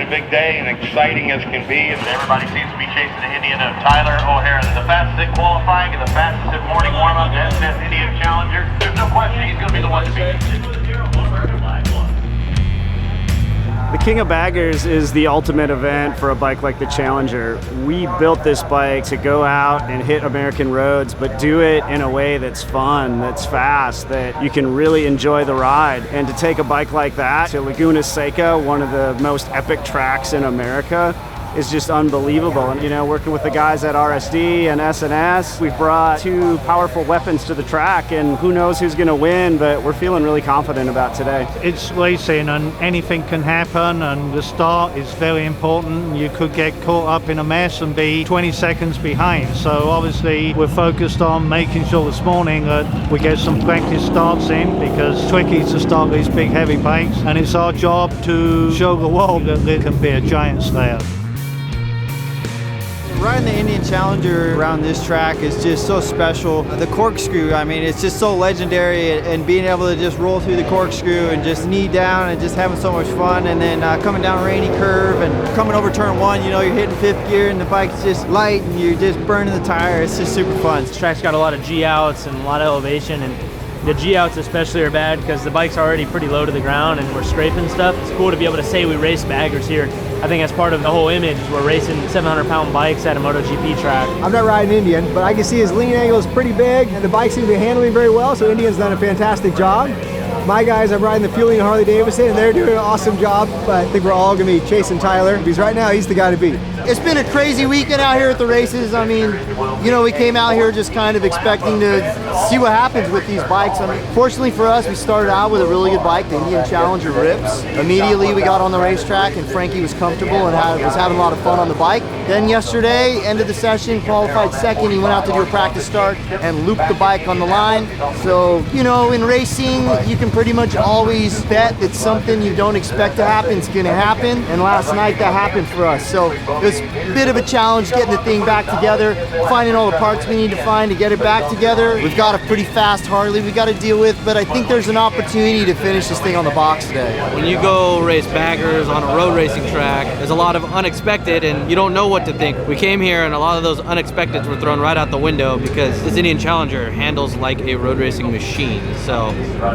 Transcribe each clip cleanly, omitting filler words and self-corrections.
a big day and exciting as can be. Everybody seems to be chasing the Indian of Tyler O'Hara, the fastest in qualifying and the fastest in morning warm-up, the SNS Indian Challenger. There's no question he's going to be the one to beat. The King of Baggers is the ultimate event for a bike like the Challenger. We built this bike to go out and hit American roads, but do it in a way that's fun, that's fast, that you can really enjoy the ride. And to take a bike like that to Laguna Seca, one of the most epic tracks in America, is just unbelievable. And you know, working with the guys at RSD and SNS, we've brought two powerful weapons to the track, and who knows who's going to win, but we're feeling really confident about today. It's racing and anything can happen, and the start is very important. You could get caught up in a mess and be 20 seconds behind. So obviously we're focused on making sure this morning that we get some practice starts in, because it's tricky to start these big heavy bikes, and it's our job to show the world that there can be a giant slayer. Riding the Indian Challenger around this track is just so special. The corkscrew, I mean, it's just so legendary, and being able to just roll through the corkscrew and just knee down and just having so much fun, and then coming down a rainy curve and coming over turn one, you know, you're hitting fifth gear and the bike's just light and you're just burning the tire. It's just super fun. This track's got a lot of G-outs and a lot of elevation, and the G-outs especially are bad because the bike's already pretty low to the ground and we're scraping stuff. It's cool to be able to say we race baggers here. I think that's part of the whole image. We're racing 700-pound bikes at a MotoGP track. I'm not riding Indian, but I can see his lean angle is pretty big, and the bike seems to be handling very well, so Indian's done a fantastic job. My guys, I'm riding the Fueling Harley-Davidson, and they're doing an awesome job, but I think we're all going to be chasing Tyler, because right now he's the guy to beat. It's been a crazy weekend out here at the races. I mean, you know, we came out here just kind of expecting to see what happens with these bikes. I mean, fortunately for us, we started out with a really good bike, the Indian Challenger Rips. Immediately we got on the racetrack and Frankie was comfortable and was having a lot of fun on the bike. Then yesterday, end of the session, qualified second. He went out to do a practice start and looped the bike on the line. So, you know, in racing, you can pretty much always bet that something you don't expect to happen is going to happen. And last night that happened for us. So it was a bit of a challenge getting the thing back together, finding all the parts we need to find to get it back together. We've got a pretty fast Harley we got to deal with, but I think there's an opportunity to finish this thing on the box today. When you go race baggers on a road racing track, there's a lot of unexpected and you don't know what to think. We came here and a lot of those unexpecteds were thrown right out the window because this Indian Challenger handles like a road racing machine. So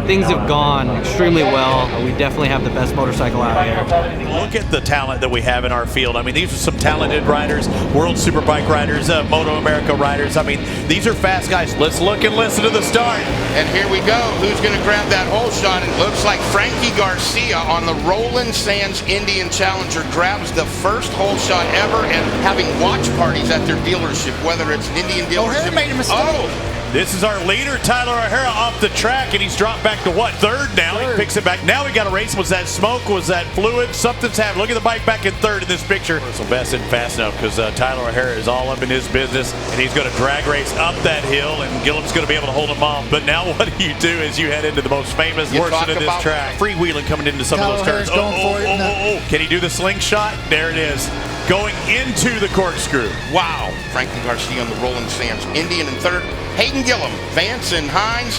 things have gone extremely well. We definitely have the best motorcycle out here. Look at the talent that we have in our field. I mean, these are some talented riders, World Superbike riders, Moto America riders. I mean, these are fast guys. Let's look and listen to the start. And here we go. Who's going to grab that hole shot? It looks like Frankie Garcia on the Roland Sands Indian Challenger grabs the first hole shot ever, and having watch parties at their dealership, whether it's an Indian dealership. O'Hara made a mistake. Oh! This is our leader, Tyler O'Hara, off the track, and he's dropped back to what, third now? He picks it back. Now we got a race. Was that smoke? Was that fluid? Something's happened. Look at the bike back in third in this picture. Sylvester isn't fast enough because Tyler O'Hara is all up in his business, and he's going to drag race up that hill, and Gilliam's going to be able to hold him off. But now what do you do as you head into the most famous portion of this track? Freewheeling coming into some of those turns. Can he do the slingshot? There it is. Going into the corkscrew. Wow. Frankie Garcia on the Roland Sands Indian in third. Hayden Gilliam, Vance and Hines.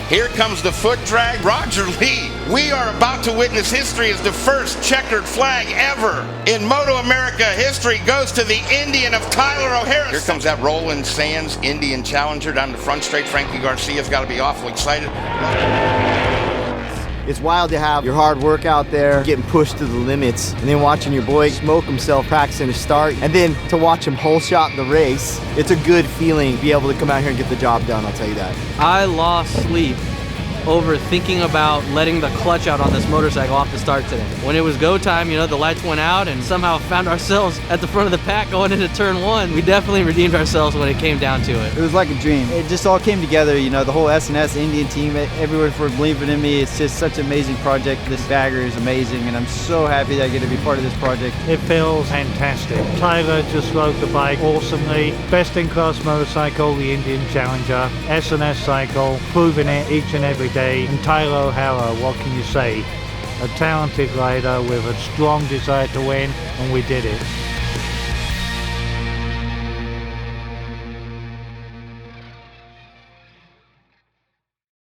Here comes the foot drag. Roger Lee. We are about to witness history as the first checkered flag ever in Moto America history goes to the Indian of Tyler O'Hara. Here comes that Roland Sands Indian Challenger down the front straight. Frankie Garcia's got to be awful excited. It's wild to have your hard work out there, getting pushed to the limits, and then watching your boy smoke himself practicing a start, and then to watch him hole shot the race. It's a good feeling to be able to come out here and get the job done, I'll tell you that. I lost sleep over thinking about letting the clutch out on this motorcycle off the start today. When it was go time, you know, the lights went out and somehow found ourselves at the front of the pack going into turn one. We definitely redeemed ourselves when it came down to it. It was like a dream. It just all came together, you know, the whole SNS Indian team, everyone for believing in me. It's just such an amazing project. This bagger is amazing, and I'm so happy that I get to be part of this project. It feels fantastic. Tyler just rode the bike awesomely. Best in class motorcycle, the Indian Challenger, SNS cycle, proving it each and every day. And Tyler O'Hara, what can you say? A talented rider with a strong desire to win, and we did it.